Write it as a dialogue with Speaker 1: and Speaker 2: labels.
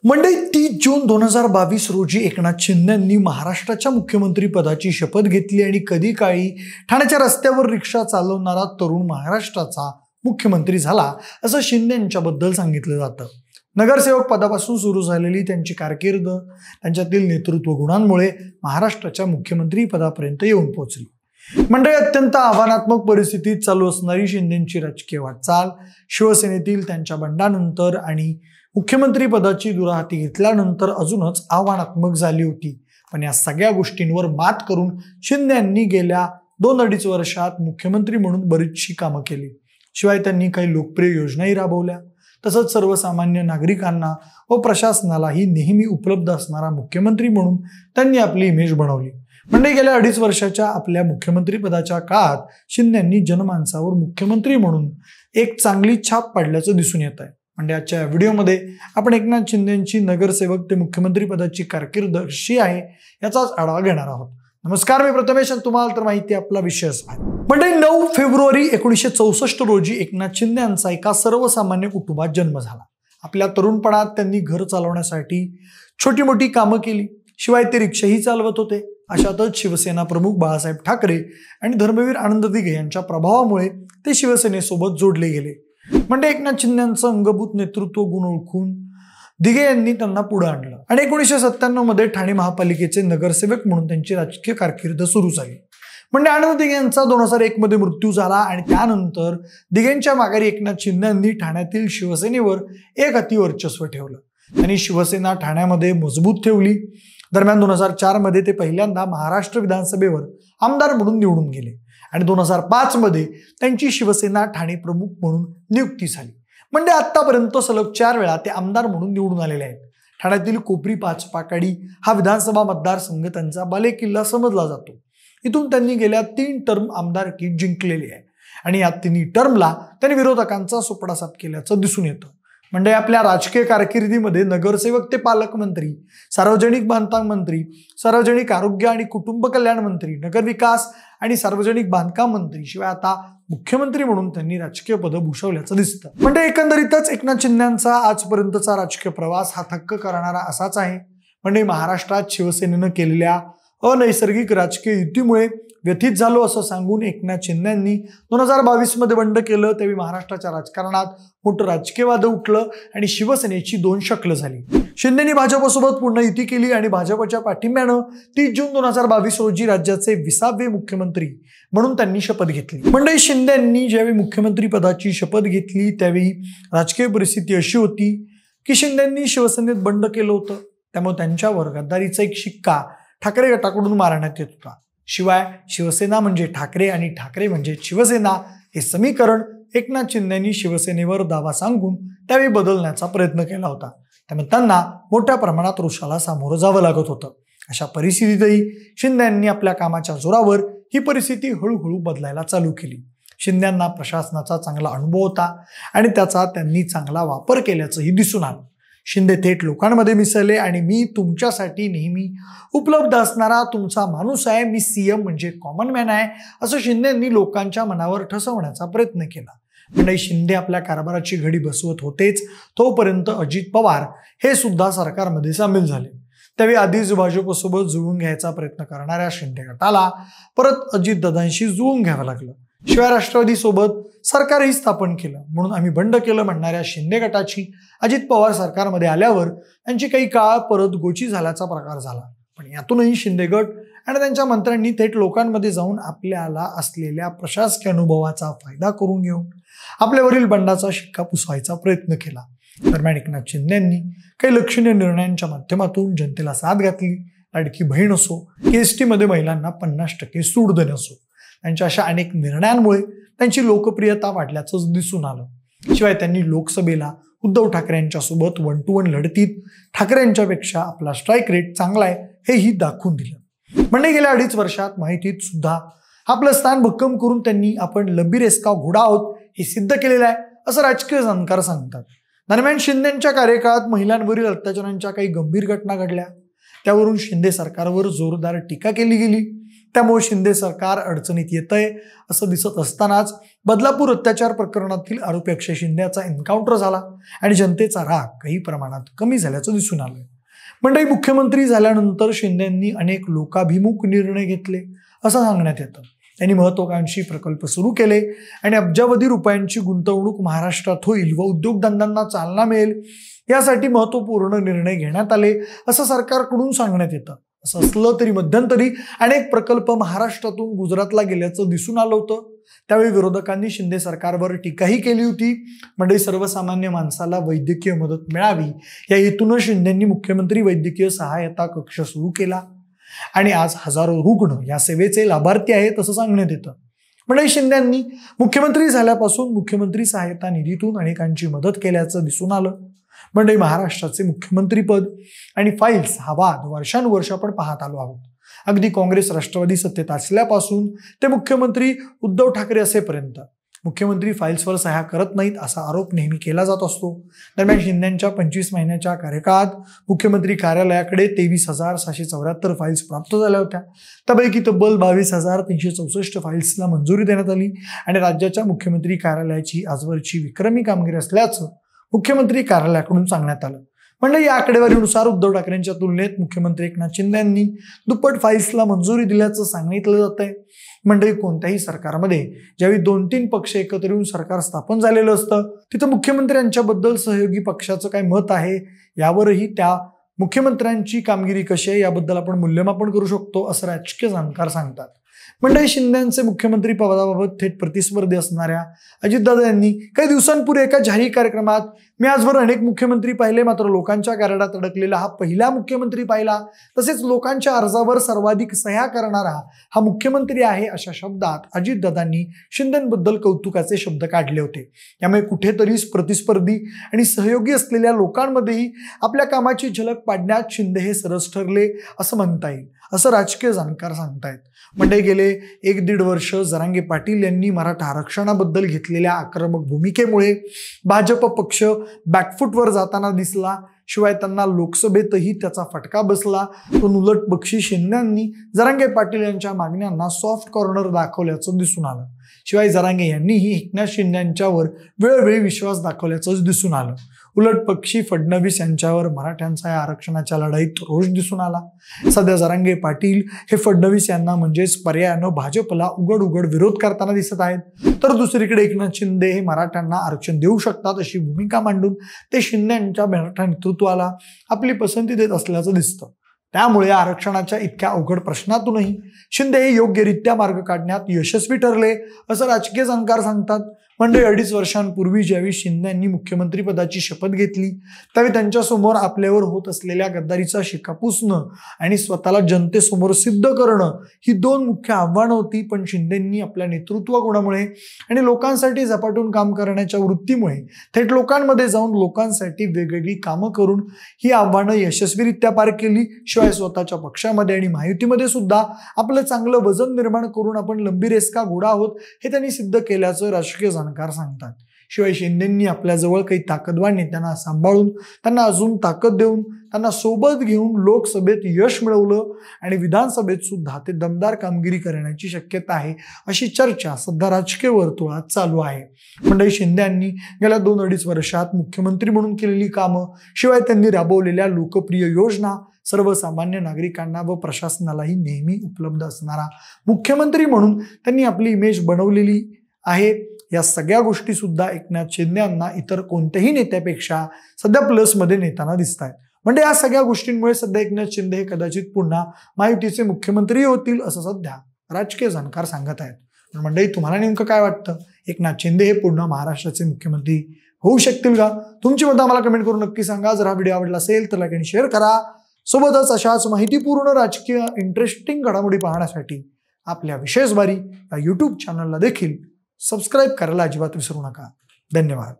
Speaker 1: मंडळी 30 जून 2022 रोजी एकनाथ शिंदे यांनी महाराष्ट्राच्या मुख्यमंत्री पदाची शपथ घेतली आणि कधी काळी ठाण्याच्या रस्त्यावर रिक्षा चालवणारा तरुण महाराष्ट्राचा मुख्यमंत्री झाला असं शिंदे यांच्याबद्दल सांगितलं जातं। नगरसेवक पदापासून सुरू झालेली त्यांची कारकीर्द त्यांच्यातील नेतृत्व गुणांमुळे महाराष्ट्राच्या मुख्यमंत्री पदापर्यंत येऊन पोहोचली। मंडळी अत्यंत आव्हानात्मक परिस्थितीत चालू असणारी शिंदेंची राजकीय वाटचाल शिवसेनेतील त्यांच्या बंडानंतर आणि मुख्यमंत्री पदाची दुराहाती घेतल्यानंतर अजूनच आव्हानात्मक झाली होती। पण या सगळ्या गोष्टींवर मात करून शिंदे यांनी गेल्या 2-2.5 वर्षात मुख्यमंत्री म्हणून बरीचशी कामं केली। शिवाय त्यांनी काही लोकप्रिय योजनाही राबवल्या। तसंच सर्वसामान्य नागरिकांना व प्रशासनालाही नेहमी उपलब्ध असणारा मुख्यमंत्री म्हणून त्यांनी आपली इमेज बनवली। म्हणजे गेल्या 2.5 वर्षाच्या आपल्या मुख्यमंत्री पदाच्या काळात शिंदे यांनी जनमानसावर मुख्यमंत्री म्हणून एक चांगली छाप पाडल्याचं दिसून येत आहे। म्हणजे आजच्या व्हिडिओमध्ये आपण एकनाथ शिंदेंची नगरसेवक ते मुख्यमंत्री पदाची कारकीर्द कशी आहे याचाच आढावा घेणार आहोत। नमस्कार, मी प्रथमेश आणि तुम्हाला तर माहिती आपला विषय आहे। म्हणजे 9 फेब्रुवारी 1964 रोजी एकनाथ शिंदे यांचा एका सर्वसामान्य कुटुंबात जन्म झाला। आपल्या तरुणपणात त्यांनी घर चालवण्यासाठी छोटी मोठी कामं केली। शिवाय ते रिक्षाही चालवत होते। अशातच शिवसेना प्रमुख बाळासाहेब ठाकरे आणि धर्मवीर आनंद दिघे यांच्या प्रभावामुळे ते शिवसेनेसोबत जोडले गेले। म्हणजे एकनाथ शिंदेंचं अंगभूत नेतृत्व गुण ओळखून दिघे यांनी त्यांना पुढे आणलं आणि 1997 मध्ये ठाणे महापालिकेचे नगरसेवक म्हणून त्यांची राजकीय कारकीर्द सुरू झाली। म्हणजे आनंद दिघे यांचा 2001 मध्ये मृत्यू झाला आणि त्यानंतर दिघेंच्या माघारी एकनाथ शिंदे यांनी ठाण्यातील शिवसेनेवर एक अतिवर्चस्व ठेवलं। त्यांनी शिवसेना ठाण्यामध्ये मजबूत ठेवली। दरम्यान 2004 मध्ये ते पहिल्यांदा महाराष्ट्र विधानसभेवर आमदार म्हणून निवडून गेले आणि 2005 मध्ये त्यांची शिवसेना ठाणे प्रमुख म्हणून नियुक्ती झाली। म्हणजे आतापर्यंत सलग 4 वेळा ते आमदार म्हणून निवडून आलेले आहेत। ठाण्यातील कोपरी पाचपाकाडी हा विधानसभा मतदारसंघ त्यांचा बालेकिल्ला समजला जातो। इथून त्यांनी गेल्या 3 टर्म आमदारकी जिंकलेली आहे आणि या 3 टर्मला त्यांनी विरोधकांचा सुपडासाप केल्याचं दिसून येतं। म्हणजे आपल्या राजकीय कारकिर्दीमध्ये नगरसेवक ते पालकमंत्री, सार्वजनिक बांधकाम मंत्री, सार्वजनिक आरोग्य आणि कुटुंब कल्याण मंत्री, नगरविकास आणि सार्वजनिक बांधकाम मंत्री, शिवाय आता मुख्यमंत्री म्हणून त्यांनी राजकीय पद भूषवल्याचं दिसतं। म्हणजे एकंदरीतच एकनाथ शिंदेंचा आजपर्यंतचा राजकीय प्रवास हा थक्क करणारा असाच आहे। म्हणजे महाराष्ट्रात शिवसेनेनं केलेल्या अनैसर्गिक राजकीय युतीमुळे व्यथित झालो असं सांगून एकनाथ शिंदे यांनी 2022 मध्ये बंड केलं। त्यावेळी महाराष्ट्राच्या राजकारणात मोठं राजकीय वाद उठलं आणि शिवसेनेची 2 शकलं झाली। शिंदेंनी भाजपसोबत पुन्हा युती केली आणि भाजपच्या पाठिंब्यानं 30 जून 2022 रोजी राज्याचे 20वे मुख्यमंत्री म्हणून त्यांनी शपथ घेतली। म्हणजे शिंदे यांनी ज्यावेळी मुख्यमंत्री पदाची शपथ घेतली त्यावेळी राजकीय परिस्थिती अशी होती की शिंदेंनी शिवसेनेत बंड केलं होतं। त्यामुळे त्यांच्यावर गद्दारीचा एक शिक्का ठाकरे गटाकडून मारण्यात येत होता। शिवाय शिवसेना म्हणजे ठाकरे आणि ठाकरे म्हणजे शिवसेना हे समीकरण एकनाथ शिंदेंनी शिवसेनेवर दावा सांगून त्यावेळी बदलण्याचा प्रयत्न केला होता। त्यामुळे त्यांना मोठ्या प्रमाणात रोषाला सामोरं जावं लागत होतं। अशा परिस्थितीतही शिंदे यांनी आपल्या कामाच्या जोरावर ही परिस्थिती हळूहळू बदलायला चालू केली। शिंदेंना प्रशासनाचा चांगला अनुभव होता आणि त्याचा त्यांनी चांगला वापर केल्याचंही दिसून आलं। शिंदे थेट लोकांमध्ये मिसळले आणि मी तुमच्यासाठी नेहमी उपलब्ध असणारा तुमचा माणूस आहे, मी सीएम म्हणजे कॉमन मॅन आहे असं शिंदे यांनी लोकांच्या मनावर ठसवण्याचा प्रयत्न केला। म्हणजे शिंदे आपल्या कारभाराची घडी बसवत होतेच तोपर्यंत अजित पवार हे सुद्धा सरकारमध्ये सामील झाले। त्यावेळी आधीच भाजपसोबत जुळवून घ्यायचा प्रयत्न करणाऱ्या शिंदे गटाला परत अजितदादांशी जुळवून घ्यावं लागलं। शिवाय राष्ट्रवादी सोबत सरकारही स्थापन केलं म्हणून आम्ही बंड केलं म्हणणाऱ्या शिंदे गटाची अजित पवार सरकारमध्ये आल्यावर त्यांची काही काळ परत गोची झाल्याचा प्रकार झाला। पण यातूनही शिंदे गट आणि त्यांच्या मंत्र्यांनी थेट लोकांमध्ये जाऊन आपल्याला असलेल्या प्रशासकीय अनुभवाचा फायदा करून घेऊन आपल्यावरील बंडाचा शिक्का पुसवायचा प्रयत्न केला। दरम्यान एकनाथ शिंदे यांनी काही लक्षणीय निर्णयांच्या माध्यमातून जनतेला साथ घातली। लाडकी बहीण असो, KST मध्ये महिलांना 50% सूट देणे असो, त्यांच्या अशा अनेक निर्णयांमुळे त्यांची लोकप्रियता वाढल्याचं दिसून आलं। शिवाय त्यांनी लोकसभेला उद्धव ठाकरे यांच्यासोबत 1 to 1 लढतीत ठाकरे यांच्यापेक्षा आपला स्ट्राईक रेट चांगला आहे हेही दाखवून दिलं। म्हणजे गेल्या 2.5 वर्षात माहितीत सुद्धा आपलं स्थान भक्कम करून त्यांनी आपण लंबी रेसका घोडा आहोत हे सिद्ध केलेलं आहे असं राजकीय जाणकार सांगतात। दरम्यान शिंदेंच्या कार्यकाळात महिलांवरील अत्याचारांच्या काही गंभीर घटना घडल्या। त्यावरून शिंदे सरकारवर जोरदार टीका केली गेली। त्यामुळे शिंदे सरकार अडचणीत येतंय असं दिसत असतानाच बदलापूर अत्याचार प्रकरणातील आरोपी अक्षय शिंदे याचा एन्काउंटर झाला आणि जनतेचा राग काही प्रमाणात कमी झाल्याचं दिसून आलंय. मंडळी, मुख्यमंत्री झाल्यानंतर शिंदेंनी अनेक लोकाभिमुख निर्णय घेतले असं सांगण्यात येतं. त्यांनी महत्वाकांक्षी प्रकल्प सुरू केले आणि अब्जावधी रुपयांची गुंतवणूक महाराष्ट्रात होईल व उद्योगधंद्यांना चालना मिळेल यासाठी महत्वपूर्ण निर्णय घेण्यात आले असं सरकारकडून सांगण्यात येतं. असं असलं तरी मध्यंतरी अनेक प्रकल्प महाराष्ट्रातून गुजरातला गेल्याचं दिसून आलं होतं. त्यावेळी विरोधकांनी शिंदे सरकारवर टीकाही केली होती. म्हणजे सर्वसामान्य माणसाला वैद्यकीय मदत मिळावी या हेतून शिंदेंनी मुख्यमंत्री वैद्यकीय सहायता कक्ष सुरू केला आणि आज हजारो रुग्ण या सेवेचे लाभार्थी आहेत असं सांगण्यात येतं. म्हणजे शिंदेंनी मुख्यमंत्री झाल्यापासून मुख्यमंत्री सहायता निधीतून अनेकांची मदत केल्याचं दिसून आलं. म्हणजे महाराष्ट्राचे मुख्यमंत्रीपद आणि फाईल्स हा वाद वर्षानुवर्ष आपण पाहत आलो आहोत. अगदी काँग्रेस राष्ट्रवादी सत्तेत असल्यापासून ते मुख्यमंत्री उद्धव ठाकरे असेपर्यंत मुख्यमंत्री फाईल्सवर सह्या करत नाहीत असा आरोप नेहमी केला जात असतो. दरम्यान शिंदेच्या 25 महिन्याच्या कार्यकाळात मुख्यमंत्री कार्यालयाकडे 23,674 फाईल्स प्राप्त झाल्या होत्या. त्यापैकी तब्बल 22,364 फाईल्सला मंजुरी देण्यात आली आणि राज्याच्या मुख्यमंत्री कार्यालयाची आजवरची विक्रमी कामगिरी असल्याचं मुख्यमंत्री कार्यालयाकडून सांगण्यात आलं. म्हणजे या आकडेवारीनुसार उद्धव ठाकरेंच्या तुलनेत मुख्यमंत्री एकनाथ शिंदे यांनी दुप्पट फाईल्सला मंजुरी दिल्याचं सांगितलं जात आहे. म्हणजे कोणत्याही सरकारमध्ये ज्यावेळी 2-3 पक्ष एकत्र येऊन सरकार स्थापन झालेलं असतं तिथं मुख्यमंत्र्यांच्याबद्दल सहयोगी पक्षाचं काय मत आहे यावरही त्या मुख्यमंत्र्यांची कामगिरी कशी आहे याबद्दल आपण मूल्यमापन करू शकतो असं राजकीय जाणकार सांगतात. म्हणजे शिंदेचे मुख्यमंत्री पदाबाबत थेट प्रतिस्पर्धी असणाऱ्या अजितदादा यांनी काही दिवसांपूर्वी एका जाहीर कार्यक्रमात मी आजवर अनेक मुख्यमंत्री पाहिले मात्र लोकांच्या कार्यालयात अडकलेला हा पहिला मुख्यमंत्री पाहिला, तसेच लोकांच्या अर्जावर सर्वाधिक सह्या करणारा हा मुख्यमंत्री आहे अशा शब्दात अजितदादांनी शिंदेबद्दल कौतुकाचे शब्द काढले होते. यामुळे कुठेतरी प्रतिस्पर्धी आणि सहयोगी असलेल्या लोकांमध्येही आपल्या कामाची झलक पाडण्यात शिंदे हे सरस ठरले असं म्हणता येईल असं राजकीय जाणकार सांगतायत. म्हणजे गेले 1-1.5 वर्ष जरांगे पाटील यांनी मराठा आरक्षणाबद्दल घेतलेल्या आक्रमक भूमिकेमुळे भाजप पक्ष बॅकफुटवर जाताना दिसला. शिवाय त्यांना लोकसभेतही त्याचा फटका बसला. पण उलट बक्षी शिंदेंनी जरांगे पाटील यांच्या मागण्यांना सॉफ्ट कॉर्नर दाखवल्याचं दिसून आलं. शिवाय जरांगे यांनीही एकनाथ शिंदे यांच्यावर वेळोवेळी विश्वास दाखवल्याचं दिसून आलं. उलट पक्षी फडणवीस यांच्यावर मराठ्यांचा या आरक्षणाच्या लढाईत रोष दिसून आला. सध्या जरांगे पाटील हे फडणवीस यांना म्हणजेच पर्यायानं भाजपला उघड विरोध करताना दिसत आहेत. तर दुसरीकडे एकनाथ शिंदे हे मराठ्यांना आरक्षण देऊ शकतात अशी भूमिका मांडून ते शिंदे यांच्या मराठा नेतृत्वाला आपली पसंती देत असल्याचं दिसतं. त्यामुळे आरक्षणाच्या इतक्या अवघड प्रश्नातूनही शिंदे हे योग्यरित्या मार्ग काढण्यात यशस्वी ठरले असं राजकीय जाणकार सांगतात. म्हणजे 2.5 वर्षांपूर्वी ज्यावेळी शिंदे यांनी मुख्यमंत्री पदाची शपथ घेतली त्यावेळी त्यांच्यासमोर आपल्यावर होत असलेल्या गद्दारीचा शिक्का पुसणं आणि स्वतःला जनतेसमोर सिद्ध करणं ही 2 मुख्य आव्हानं होती. पण शिंदेंनी आपल्या नेतृत्व गुणामुळे आणि लोकांसाठी झपाटून काम करण्याच्या वृत्तीमुळे थेट लोकांमध्ये जाऊन लोकांसाठी वेगवेगळी कामं करून ही आव्हानं यशस्वीरित्या पार केली. शिवाय स्वतःच्या पक्षामध्ये आणि महायुतीमध्ये सुद्धा आपलं चांगलं वजन निर्माण करून आपण लंबी रेस का घोडा आहोत हे त्यांनी सिद्ध केल्याचं राजकीय जाणकार सांगतात. शिवाय शिंदेंनी आपल्याजवळ काही ताकदवार नेत्यांना सांभाळून त्यांना अजून ताकद देऊन त्यांना सोबत घेऊन लोकसभेत यश मिळवलं आणि विधानसभेत सुद्धा ते दमदार कामगिरी करण्याची शक्यता आहे अशी चर्चा सध्या राजकीय वर्तुळात चालू आहे. म्हणजे शिंदे यांनी गेल्या 2-2.5 वर्षात मुख्यमंत्री म्हणून केलेली कामं शिवाय त्यांनी राबवलेल्या लोकप्रिय योजना सर्वसामान्य नागरिकांना व प्रशासनालाही नेहमी उपलब्ध असणारा मुख्यमंत्री म्हणून त्यांनी आपली इमेज बनवलेली आहे. या सगळ्या गोष्टी सुद्धा एकनाथ शिंदे यांना इतर कोणत्याही नेत्यापेक्षा सध्या प्लसमध्ये नेताना दिसत आहेत. म्हणजे या सगळ्या गोष्टींमुळे सध्या एकनाथ शिंदे हे कदाचित पुन्हा महायुतीचे मुख्यमंत्री होतील असं सध्या राजकीय जाणकार सांगत आहेत. म्हणजे तुम्हाला नेमकं काय वाटतं? एकनाथ शिंदे हे पुन्हा महाराष्ट्राचे मुख्यमंत्री होऊ शकतील का? तुमची मतं आम्हाला कमेंट करून नक्की सांगा. जर हा व्हिडिओ आवडला असेल तर लाईक आणि शेअर करा. सोबतच अशाच माहितीपूर्ण राजकीय इंटरेस्टिंग घडामोडी पाहण्यासाठी आपल्या विशेष बारी या YouTube चॅनलला देखील सबस्क्राईब करायला अजिबात विसरू नका. धन्यवाद.